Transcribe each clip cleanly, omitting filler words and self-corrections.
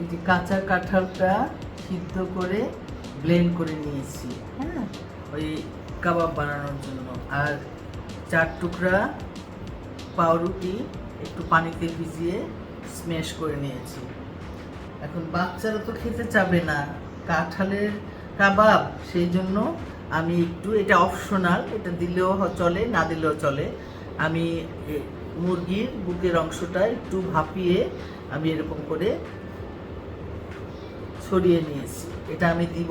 এই যে কাঁচা কাঁঠালটা সিদ্ধ করে ব্লেন্ড করে নিয়েছি, হ্যাঁ, ওই কাবাব বানানোর জন্য। আর 4 টুকরা পাউরুটি একটু পানিতে ভিজিয়ে স্ম্যাশ করে নিয়েছি। এখন বাচ্চারা তো খেতে চাবে না কাঁঠালের কাবাব, সেই জন্য আমি একটু, এটা অপশনাল, এটা দিলেও চলে না দিলেও চলে, আমি মুরগির বুকের অংশটা একটু ভাপিয়ে আমি এরকম করে ছড়িয়ে নিয়েছি। এটা আমি দিব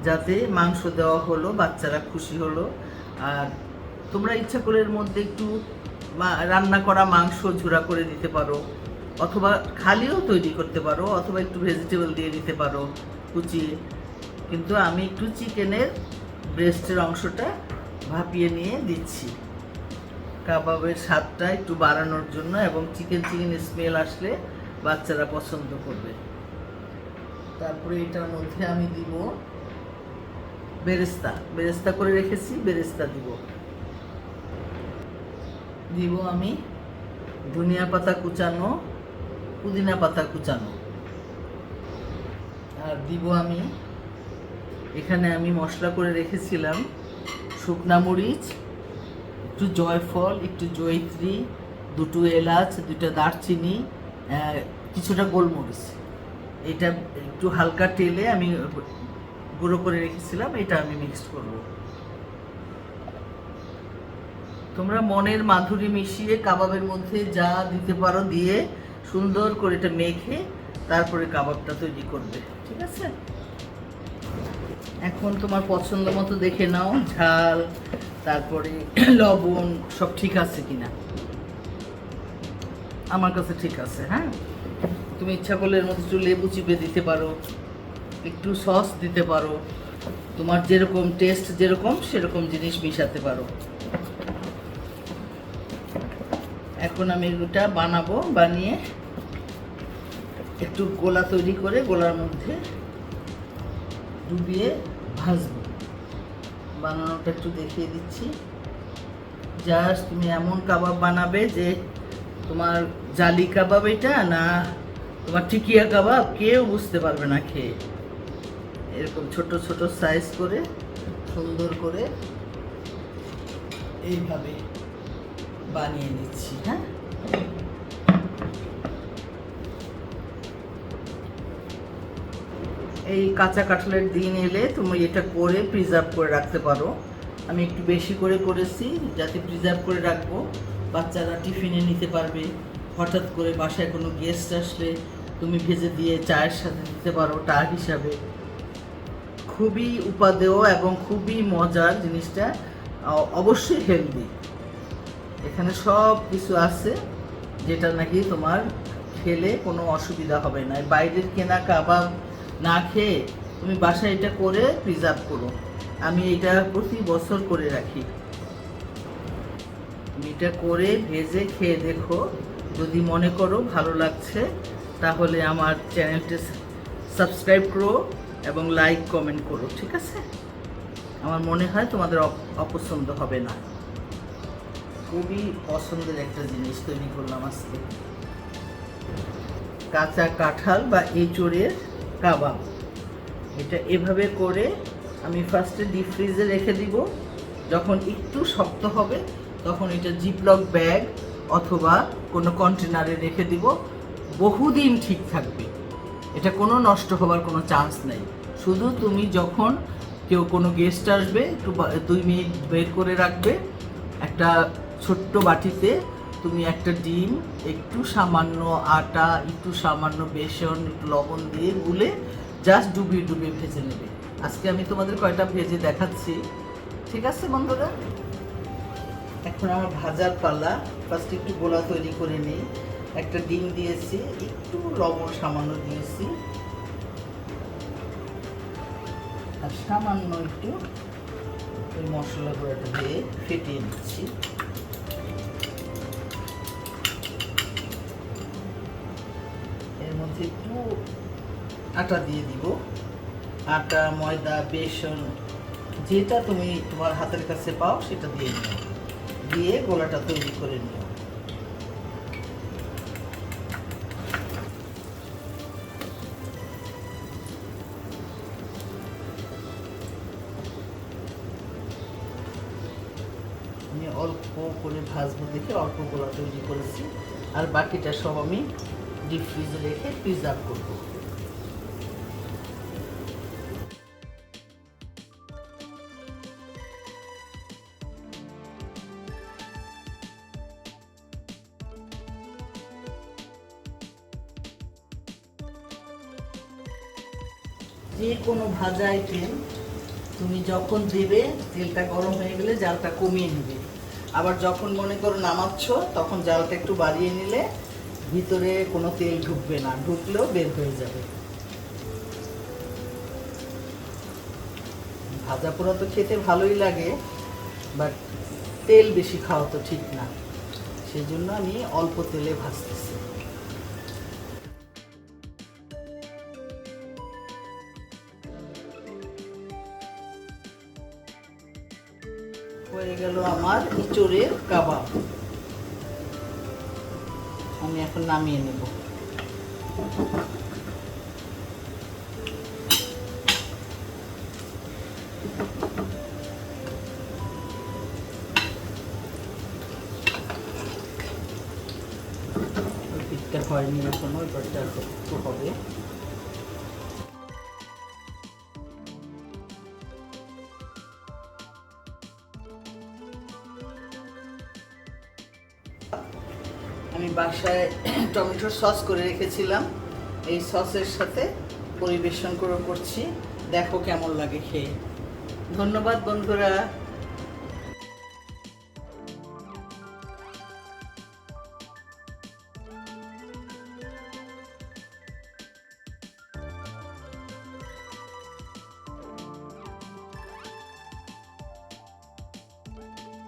যাতে মাংস দেওয়া হলো, বাচ্চারা খুশি হলো। আর তোমরা ইচ্ছা করে এর মধ্যে একটু রান্না করা মাংস ঝুরা করে দিতে পারো, অথবা খালিও তৈরি করতে পারো, অথবা একটু ভেজিটেবল দিয়ে দিতে পারো কুচিয়ে। কিন্তু আমি একটু চিকেনের ব্রেস্টের অংশটা ভাপিয়ে নিয়ে দিচ্ছি কাবাবের স্বাদটা একটু বাড়ানোর জন্য, এবং চিকেন স্মেল আসলে বাচ্চারা পছন্দ করবে। তারপরে এটার মধ্যে আমি দিব বেরেস্তা করে রেখেছি, বেরেস্তা দিব আমি ধনিয়া পাতা কুচানো, পুদিনা পাতা কুচানো। আর দিব আমি, এখানে আমি মশলা করে রেখেছিলাম শুকনা মরিচ, একটু জয়ফল, একটু জয়িত্রী, 2 এলাচ, 2টা দারচিনি, কিছুটা গোলমরিচ। এটা একটু হালকা তেলে আমি গুঁড়ো করে রেখেছিলাম, এটা আমি মিক্সড করব। তোমরা মনের মাধুরী মিশিয়ে কাবাবের মধ্যে যা দিতে পারো দিয়ে সুন্দর করে এটা মেখে তারপরে কাবাবটা তৈরি করবে, ঠিক আছে? এখন তোমার পছন্দ মতো দেখে নাও ঝাল, তারপরে লবণ সব ঠিক আছে কিনা। আমার কাছে ঠিক আছে, হ্যাঁ। তুমি ইচ্ছা করলে এর মধ্যে একটু লেবু চিপে দিতে পারো, একটু সস দিতে পারো, তোমার যেরকম টেস্ট যেরকম সেরকম জিনিস মিশাতে পারো। এখন আমি এটা বানাবো, বানিয়ে একটু গোলা তৈরি করে গোলার মধ্যে ডুবিয়ে ভাজবো। বানানোটা একটু দেখিয়ে দিচ্ছি। জাস্ট তুমি এমন কাবাব বানাবে যে তোমার জালি কাবাব এটা না তোমার টিকিয়া কাবাব কেউ বুঝতে পারবে না খেয়ে। এরকম ছোট ছোট সাইজ করে সুন্দর করে এইভাবে বানিয়ে নিচ্ছি, হ্যাঁ। এই কাঁচা কাঁঠালের দিন এলে তুমি এটা করে প্রিজার্ভ করে রাখতে পারো। আমি একটু বেশি করে করেছি যাতে প্রিজার্ভ করে রাখবো, বাচ্চারা টিফিনে নিতে পারবে। হঠাৎ করে বাসায় কোনো গেস্ট আসলে তুমি ভেজে দিয়ে চায়ের সাথে দিতে পারো টা হিসাবে। খুবই উপাদেয় এবং খুবই মজার জিনিসটা, অবশ্যই হেলদি। এখানে সব কিছু আছে যেটা নাকি তোমার খেলে কোনো অসুবিধা হবে না। বাইরের কেনা কাবাব না খেয়ে তুমি বাসায় এটা করে প্রিজার্ভ করো। আমি এটা প্রতি বছর করে রাখি। এটা করে ভেজে খেয়ে দেখো, যদি মনে করো ভালো লাগছে তাহলে আমার চ্যানেলটি সাবস্ক্রাইব করো এবং লাইক কমেন্ট করো, ঠিক আছে? আমার মনে হয় তোমাদের অপছন্দ হবে না। খুবই পছন্দের একটা জিনিস তৈরি করলাম আজকে, কাঁচা কাঁঠাল বা এঁচোড়ের কাবাব। এটা এভাবে করে আমি ফার্স্টে ডিপ ফ্রিজে রেখে দিব। যখন একটু শক্ত হবে তখন এটা জিপলক ব্যাগ অথবা কোনো কন্টেনারে রেখে দিব। বহুদিন ঠিক থাকবে, এটা কোনো নষ্ট হওয়ার কোনো চান্স নেই। শুধু তুমি যখন কেউ কোনো গেস্ট আসবে একটু 2 মিনিট বের করে রাখবে। একটা ছোট্ট বাটিতে তুমি একটা ডিম, একটু সামান্য আটা, একটু সামান্য বেসন, একটু লবণ দিয়ে গুলে জাস্ট ডুবিয়ে ডুবিয়ে ভেজে নেবে। আজকে আমি তোমাদের কয়টা ভেজে দেখাচ্ছি, ঠিক আছে বন্ধুরা? এখন আমার ভাজার পালা। ফার্স্ট একটু গোলা তৈরি করে নিই। একটা ডিম দিয়েছি, একটু লবণ সামান্য দিয়েছি, আর সামান্য একটু ওই মশলা গুঁড়োটা দিয়ে ফেটিয়ে নিচ্ছি। এর মধ্যে একটু আটা দিয়ে দিব, আটা, ময়দা, বেসন, যেটা তুমি তোমার হাতের কাছে পাও সেটা দিয়ে নিও, দিয়ে গোলাটা তৈরি করে নিও। করে ভাজবো দেখে অল্প গোলা তৈরি করেছি, আর বাকিটা সব আমি ডিপ ফ্রিজে রেখে প্রিজার্ভ করবো। যে কোনো ভাজা আইটেম তুমি যখন দেবে তেলটা গরম হয়ে গেলে জালটা কমিয়ে নেবে, আবার যখন মনে করো নামাচ্ছ তখন জালটা একটু বাড়িয়ে নিলে ভিতরে কোনো তেল ঢুকবে না, ঢুকলেও বের হয়ে যাবে। ভাজা পোড়া তো খেতে ভালোই লাগে, বাট তেল বেশি খাওয়া তো ঠিক না, সেজন্য আমি অল্প তেলে ভাজতেছি। হয়ে গেল আমার ইঁচড়ের কাবাব, আমি এখন নামিয়ে নেব। পিঠটা হয়নি এখনো, এবারটা একটু হবে। আমি বাসায় টমেটোর সস করে রেখেছিলাম, এই সসের সাথে পরিবেশন করছি, দেখো কেমন লাগে খেয়ে। ধন্যবাদ বন্ধুরা।